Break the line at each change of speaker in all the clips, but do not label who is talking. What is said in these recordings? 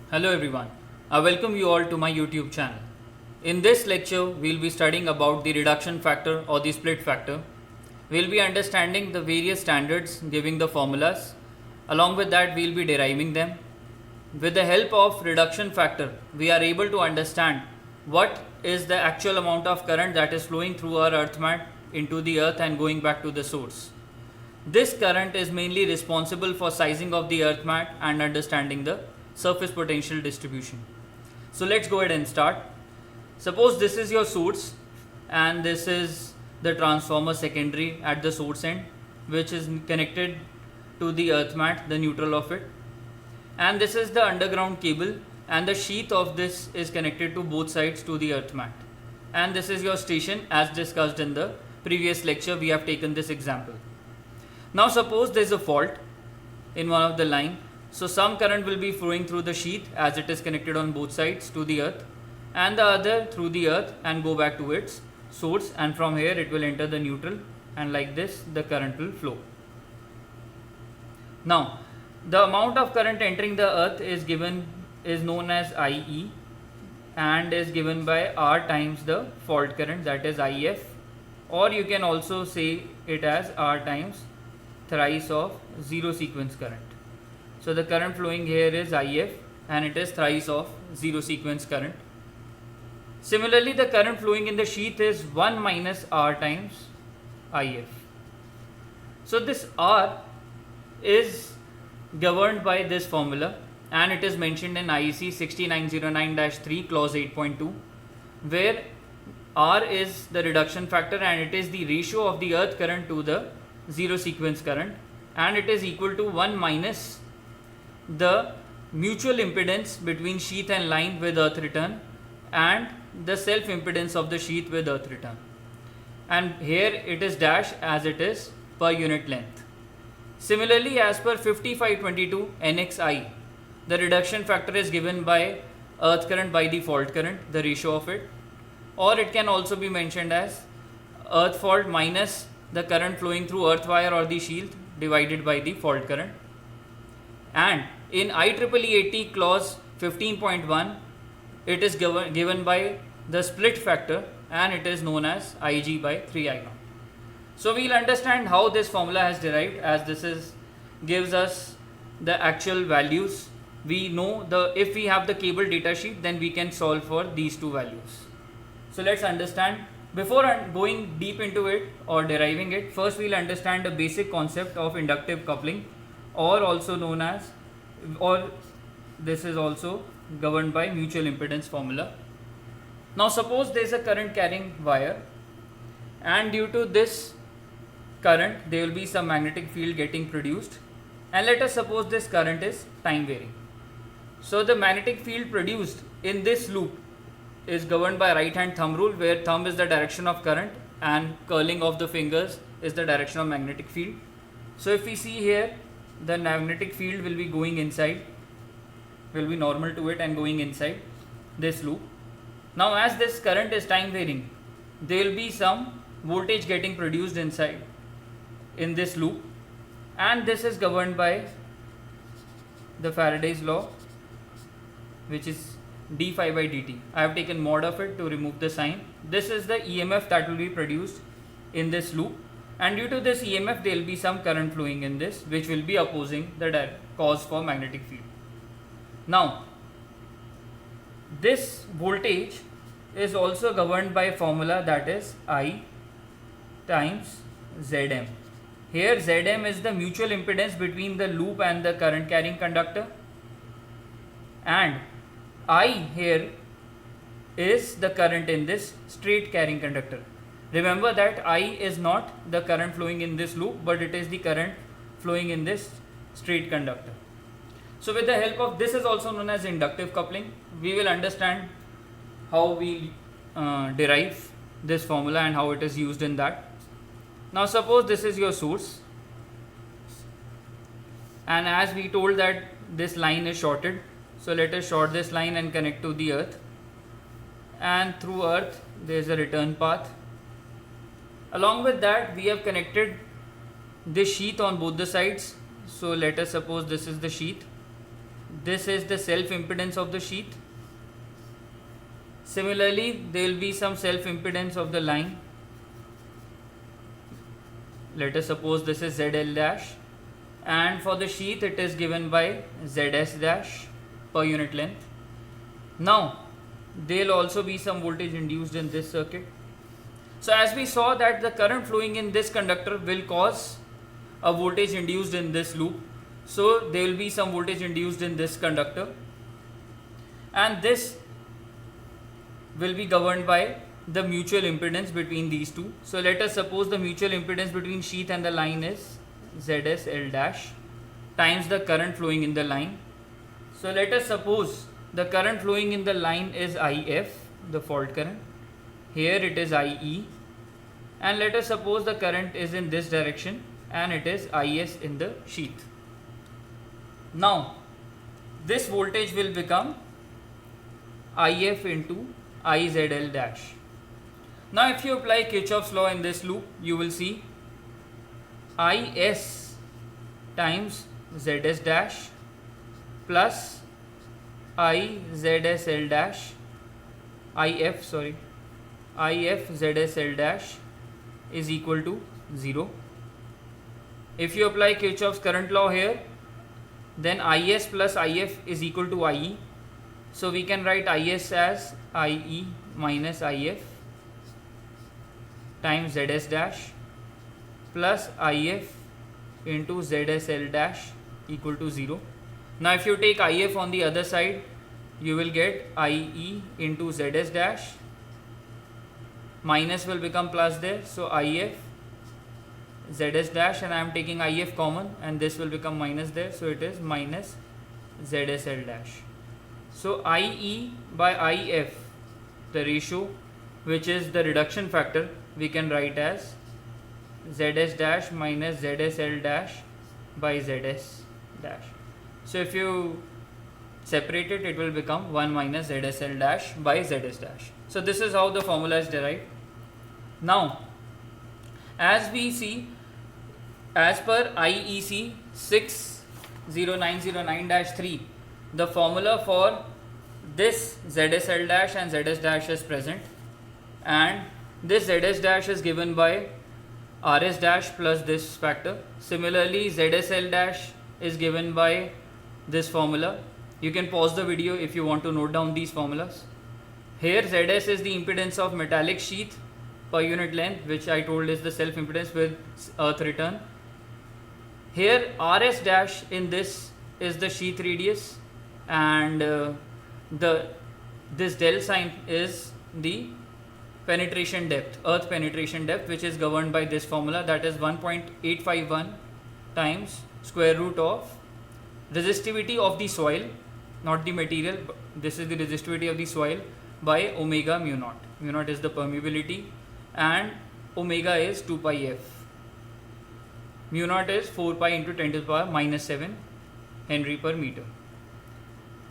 Hello everyone, I welcome you all to my YouTube channel. In this lecture, we'll be studying about the reduction factor or the split factor. We'll be understanding the various standards giving the formulas. Along with that, we'll be deriving them. With the help of reduction factor, we are able to understand what is the actual amount of current that is flowing through our earth mat into the earth and going back to the source. This current is mainly responsible for sizing of the earth mat and understanding the surface potential distribution. So let's go ahead and start. Suppose this is your source and this is the transformer secondary at the source end, which is connected to the earth mat, the neutral of it, and this is the underground cable, and the sheath of this is connected to both sides to the earth mat, and this is your station. As discussed in the previous lecture, we have taken this example. Now suppose there is a fault in one of the line, so some current will be flowing through the sheath as it is connected on both sides to the earth, and the other through the earth and go back to its source, and from here it will enter the neutral, and like this the current will flow. Now the amount of current entering the earth is known as IE and is given by R times the fault current, that is IF, or you can also say it as R times thrice of zero sequence current. So the current flowing here is IF and it is thrice of zero sequence current. Similarly, the current flowing in the sheath is 1 minus R times IF. So this R is governed by this formula and it is mentioned in IEC 6909-3 clause 8.2, where R is the reduction factor and it is the ratio of the earth current to the zero sequence current, and it is equal to 1 minus the mutual impedance between sheath and line with earth return and the self impedance of the sheath with earth return, and here it is dash as it is per unit length. Similarly, as per 5522 NXI, the reduction factor is given by earth current by the fault current, the ratio of it, or it can also be mentioned as earth fault minus the current flowing through earth wire or the sheath divided by the fault current. And in IEEE 80 clause 15.1, it is given by the split factor and it is known as Ig by 3I0. So we'll understand how this formula has derived, as this gives us the actual values. We know if we have the cable data sheet, then we can solve for these two values. So let's understand. Before going deep into it or deriving it, first we'll understand the basic concept of inductive coupling, or also known as, or this is also governed by mutual impedance formula. Now suppose there is a current carrying wire, and due to this current there will be some magnetic field getting produced, and let us suppose this current is time varying. So the magnetic field produced in this loop is governed by right hand thumb rule, where thumb is the direction of current and curling of the fingers is the direction of magnetic field. So if we see here, the magnetic field will be going inside, will be normal to it and going inside this loop. Now as this current is time varying, there will be some voltage getting produced inside in this loop, and this is governed by the Faraday's law, which is d phi by dt. I have taken mod of it to remove the sign. This is the EMF that will be produced in this loop, and due to this EMF there will be some current flowing in this, which will be opposing the cause for magnetic field. Now this voltage is also governed by a formula, that is I times Zm. Here Zm is the mutual impedance between the loop and the current carrying conductor, and I here is the current in this straight carrying conductor. Remember that I is not the current flowing in this loop, but it is the current flowing in this straight conductor. So with the help of this is also known as inductive coupling, we will understand how we derive this formula and how it is used in that. Now suppose this is your source, and as we told that this line is shorted, so let us short this line and connect to the earth, and through earth there is a return path. Along with that, we have connected this sheath on both the sides. So let us suppose this is the sheath, this is the self impedance of the sheath. Similarly, there will be some self impedance of the line. Let us suppose this is ZL dash, and for the sheath it is given by ZS dash per unit length. Now there will also be some voltage induced in this circuit. So as we saw that the current flowing in this conductor will cause a voltage induced in this loop, so there will be some voltage induced in this conductor, and this will be governed by the mutual impedance between these two. So let us suppose the mutual impedance between sheath and the line is ZS L dash times the current flowing in the line. So let us suppose the current flowing in the line is IF, the fault current. Here it is IE, and let us suppose the current is in this direction and it is IS in the sheath. Now this voltage will become IF into IZL dash. Now if you apply Kirchhoff's law in this loop, you will see IS times ZS dash plus IZSL dash IF ZSL dash is equal to 0. If you apply Kirchhoff's current law here, then IS plus IF is equal to IE. So we can write IS as IE minus IF times ZS dash plus IF into ZSL dash equal to 0. Now if you take IF on the other side, you will get IE into ZS dash, minus will become plus there, so IF ZS dash, and I am taking IF common and this will become minus there, so it is minus ZSL dash. So IE by IF, the ratio which is the reduction factor, we can write as ZS dash minus ZSL dash by ZS dash. So if you separate it, it will become 1 minus ZSL dash by ZS dash. So this is how the formula is derived. Now as we see, as per IEC 60909-3, the formula for this ZSL dash and ZS dash is present, and this ZS dash is given by RS dash plus this factor. Similarly, ZSL dash is given by this formula. You can pause the video if you want to note down these formulas. Here ZS is the impedance of metallic sheath per unit length, which I told is the self impedance with earth return. Here RS dash in this is the sheath radius, and this del sign is the penetration depth, earth penetration depth, which is governed by this formula, that is 1.851 times square root of resistivity of the soil, not the material, but this is the resistivity of the soil, by omega mu naught. Mu naught is the permeability and omega is 2 pi f. Mu naught is 4 pi into 10 to the power minus 7 Henry per meter.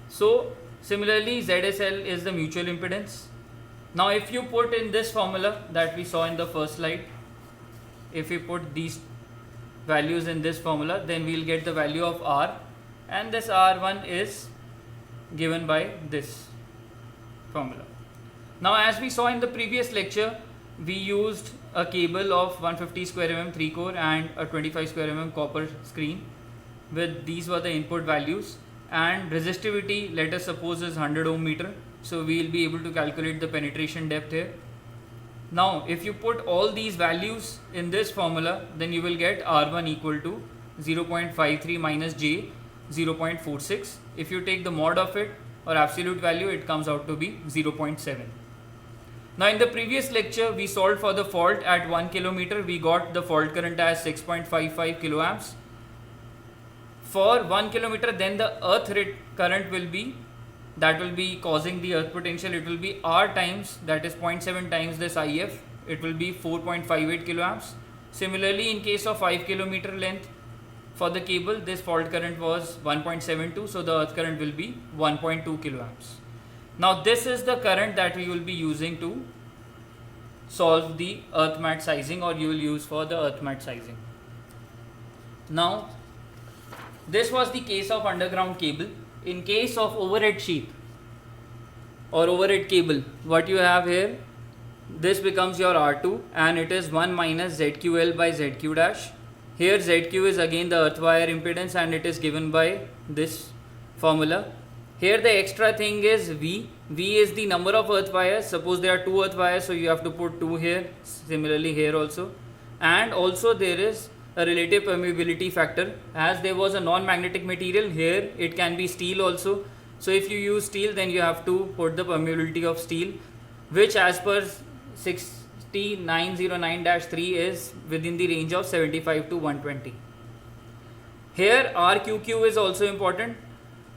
So similarly, ZSL is the mutual impedance. Now if you put in this formula that we saw in the first slide, if we put these values in this formula, then we will get the value of R, and this R1 is given by this formula. Now as we saw in the previous lecture, we used a cable of 150 square mm 3 core and a 25 square mm copper screen. With these were the input values, and resistivity, let us suppose, is 100 ohm meter. So we will be able to calculate the penetration depth here. Now if you put all these values in this formula, then you will get R1 equal to 0.53 minus J 0.46. If you take the mod of it, or absolute value, it comes out to be 0.7. Now in the previous lecture, we solved for the fault at 1 kilometer. We got the fault current as 6.55 kiloamps. For 1 kilometer, then the earth current will be, that will be causing the earth potential, it will be R times, that is 0.7 times this IF, it will be 4.58 kiloamps. Similarly, in case of 5 kilometer length for the cable, this fault current was 1.72, so the earth current will be 1.2 kiloamps. Now this is the current that we will be using to solve the earth mat sizing, or you will use for the earth mat sizing. Now this was the case of underground cable. in case of overhead sheath or overhead cable, what you have here, this becomes your R2 and it is 1 minus ZQL by ZQ dash. Here ZQ is again the earth wire impedance and it is given by this formula. Here the extra thing is V. V is the number of earth wires. Suppose there are 2 earth wires, so you have to put 2 here. Similarly here also. And also there is a relative permeability factor. As there was a non-magnetic material, here it can be steel also. So if you use steel, then you have to put the permeability of steel, which as per 60909-3 is within the range of 75 to 120. Here RQQ is also important.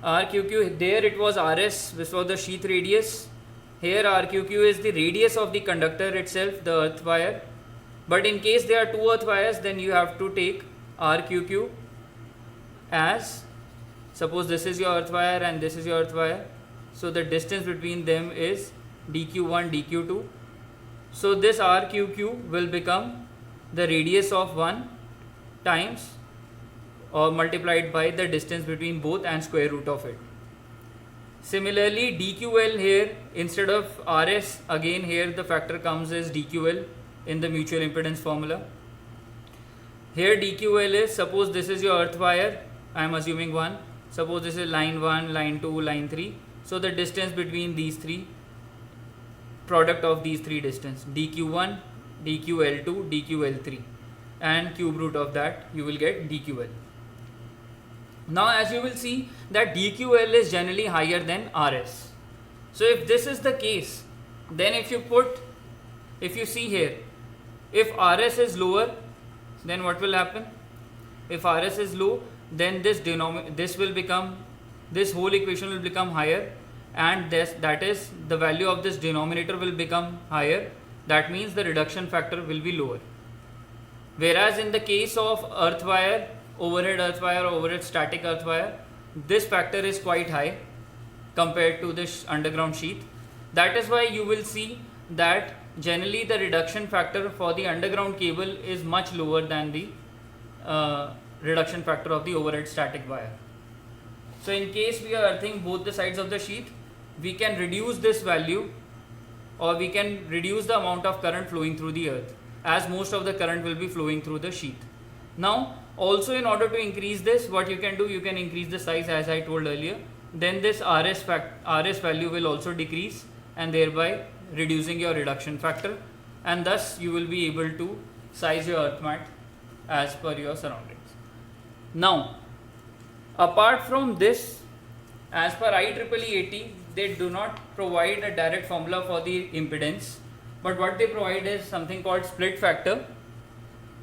RQQ, there it was RS, this was the sheath radius. Here RQQ is the radius of the conductor itself, the earth wire. But in case there are 2 earth wires, then you have to take RQQ as, suppose this is your earth wire and this is your earth wire. So the distance between them is DQ1, DQ2. So this RQQ will become the radius of one times or multiplied by the distance between both and square root of it. Similarly DQL here, instead of RS, again here the factor comes as DQL in the mutual impedance formula. Here DQL is, suppose this is your earth wire, I am assuming 1. Suppose this is line 1, line 2, line 3. So the distance between these 3, product of these 3 distance, DQ1, DQL2, DQL3, and cube root of that you will get DQL. Now as you will see that DQL is generally higher than RS. So if this is the case, then if you see here, if RS is lower, then what will happen? If RS is low, then this whole equation will become higher, and that is the value of this denominator will become higher. That means the reduction factor will be lower. Whereas in the case of earth wire, overhead earth wire or overhead static earth wire, this factor is quite high compared to this underground sheath. That is why you will see that generally the reduction factor for the underground cable is much lower than the reduction factor of the overhead static wire. So in case we are earthing both the sides of the sheath, we can reduce this value, or we can reduce the amount of current flowing through the earth, as most of the current will be flowing through the sheath. Now also, in order to increase this, what you can do, you can increase the size as I told earlier. Then this RS value will also decrease, and thereby reducing your reduction factor, and thus you will be able to size your earth mat as per your surroundings. Now apart from this, as per IEEE 80, they do not provide a direct formula for the impedance, but what they provide is something called split factor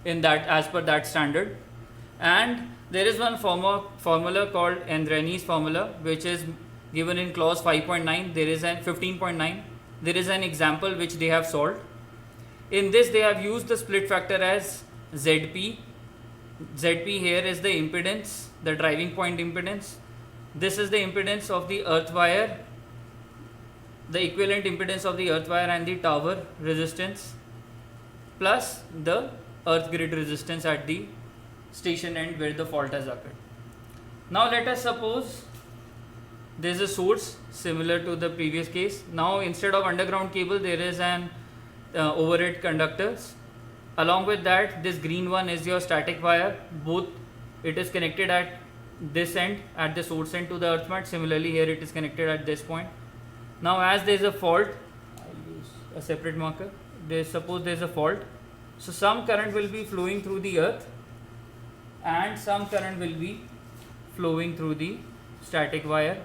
in that, as per that standard. And there is one formula called Andreni's formula, which is given in clause 5.9. there is an 15.9. there is an example which they have solved. In this they have used the split factor as ZP. ZP here is the impedance, the driving point impedance. This is the impedance of the earth wire, the equivalent impedance of the earth wire and the tower resistance, plus the earth grid resistance at the station end where the fault has occurred. Now let us suppose there is a source similar to the previous case. Now instead of underground cable, there is an overhead conductors. Along with that, this green one is your static wire. Both it is connected at this end, at the source end to the earth mat. Similarly here it is connected at this point. Now as there is a fault, I'll use a separate marker. Suppose there is a fault, so some current will be flowing through the earth and some current will be flowing through the static wire.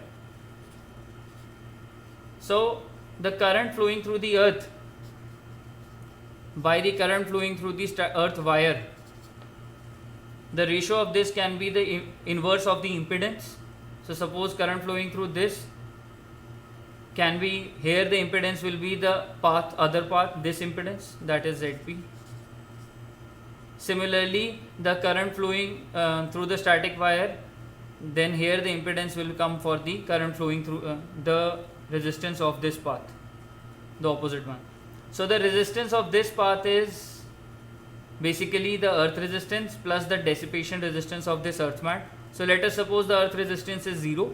So the current flowing through the earth by the current flowing through the earth wire, the ratio of this can be the inverse of the impedance. So suppose current flowing through this can be, here the impedance will be the path, other path, this impedance, that is ZP. Similarly, the current flowing through the static wire, then here the impedance will come for the current flowing through the resistance of this path, the opposite one. So the resistance of this path is basically the earth resistance plus the dissipation resistance of this earth mat. So let us suppose the earth resistance is 0.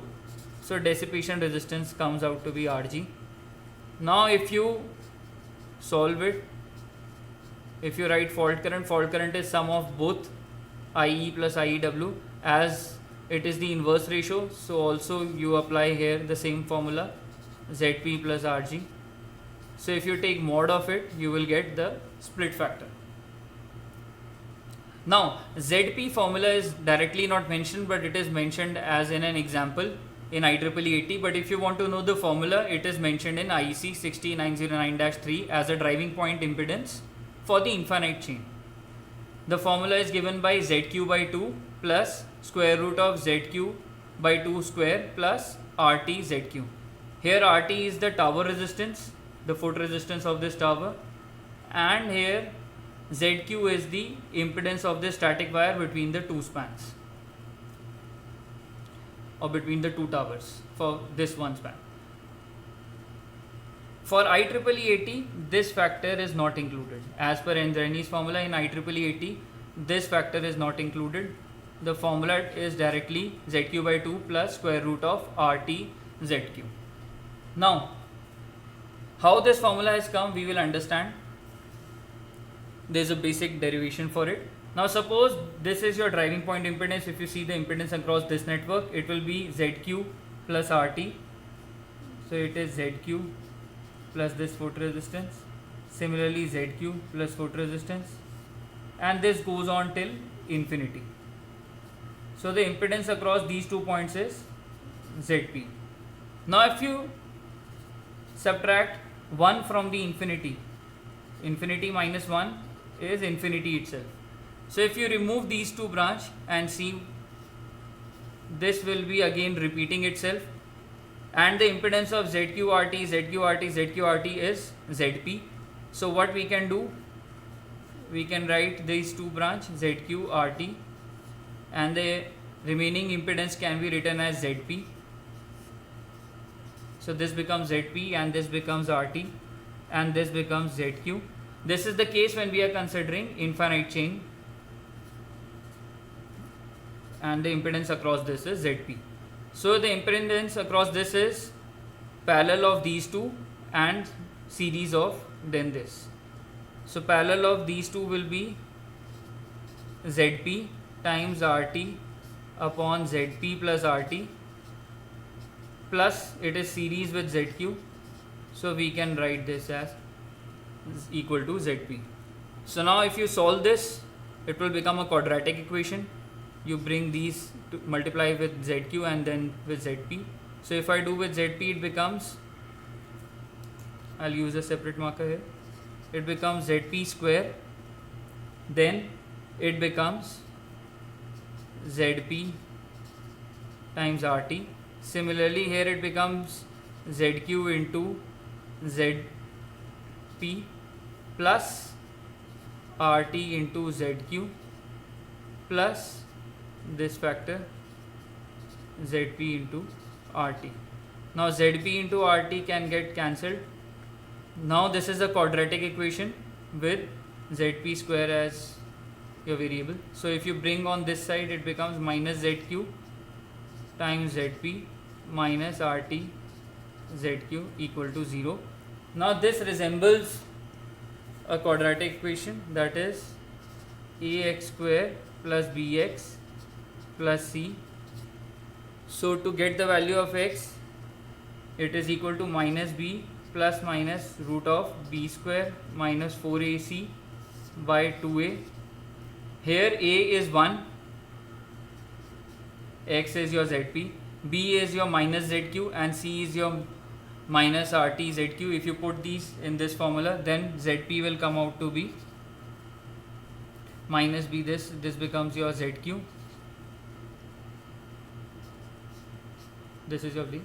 So dissipation resistance comes out to be Rg. Now if you solve it, if you write fault current is sum of both IE plus IEW, as it is the inverse ratio, so also you apply here the same formula, Zp plus Rg. So if you take mod of it, you will get the split factor. Now Zp formula is directly not mentioned, but it is mentioned as in an example in IEEE 80. But if you want to know the formula, it is mentioned in IEC 60909-3 as a driving point impedance for the infinite chain. The formula is given by Zq by 2 plus square root of Zq by 2 square plus RT Zq. Here RT is the tower resistance, the foot resistance of this tower, and here Zq is the impedance of the static wire between the two spans, or between the two towers for this one span. For IEEE 80, this factor is not included. As per Andreni's formula in IEEE 80, this factor is not included. The formula is directly Zq by 2 plus square root of RT Zq. Now, how this formula has come, we will understand. There is a basic derivation for it. Now suppose this is your driving point impedance. If you see the impedance across this network, it will be Zq plus RT. So it is Zq plus this foot resistance, similarly Zq plus foot resistance, and this goes on till infinity. So the impedance across these 2 points is Zp. Now if you subtract 1 from the infinity, infinity minus 1 is infinity itself. So if you remove these two branches and see, this will be again repeating itself, and the impedance of ZQRT, ZQRT, ZQRT is Zp. So what we can do, we can write these two branches ZQRT, and the remaining impedance can be written as Zp. So this becomes Zp, and this becomes Rt, and this becomes Zq. This is the case when we are considering infinite chain, and the impedance across this is Zp. So the impedance across this is parallel of these two and series of then this. So parallel of these two will be Zp times Rt upon Zp plus Rt, plus it is series with Zq. So we can write this as equal to Zp. So now if you solve this, it will become a quadratic equation. You bring these to multiply with Zq and then with Zp. So if I do with Zp, it becomes, I'll use a separate marker here, it becomes Zp square, then it becomes Zp times Rt. Similarly here it becomes Zq into Zp plus Rt into Zq plus this factor Zp into Rt. Now Zp into Rt can get cancelled. Now this is a quadratic equation with Zp square as your variable. So if you bring on this side, it becomes minus Zq times Zp minus Rt Zq equal to 0. Now this resembles a quadratic equation, that is ax square plus bx plus c. So to get the value of x, it is equal to minus b plus minus root of b square minus 4ac by 2a. Here a is 1, x is your Zp, b is your minus Zq, and c is your minus Rt Zq. If you put these in this formula, then Zp will come out to be minus b, this becomes your Zq, this is your b,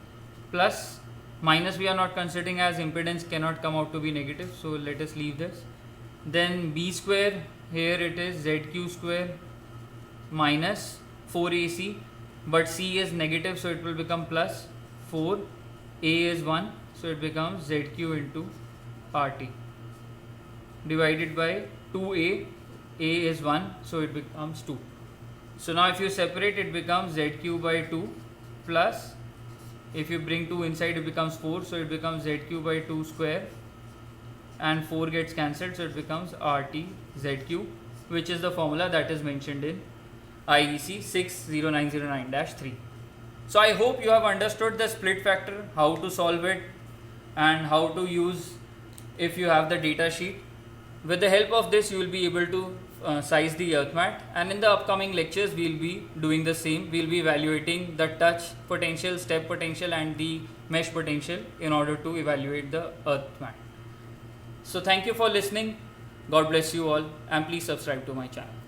plus minus we are not considering as impedance cannot come out to be negative, so let us leave this. Then b square, here it is Zq square minus 4ac, but c is negative, so it will become plus 4, a is 1, so it becomes Zq into Rt divided by 2a, a is 1, so it becomes 2. So now if you separate, it becomes Zq by 2 plus If you bring 2 inside, it becomes 4, so it becomes ZQ by 2 square, and 4 gets cancelled, so it becomes RT ZQ, which is the formula that is mentioned in IEC 60909-3. So I hope you have understood the split factor, how to solve it, and how to use if you have the data sheet. With the help of this, you will be able to size the earth mat, and in the upcoming lectures we will be doing the same. We will be evaluating the touch potential, step potential, and the mesh potential in order to evaluate the earth mat. So thank you for listening. God bless you all, and please subscribe to my channel.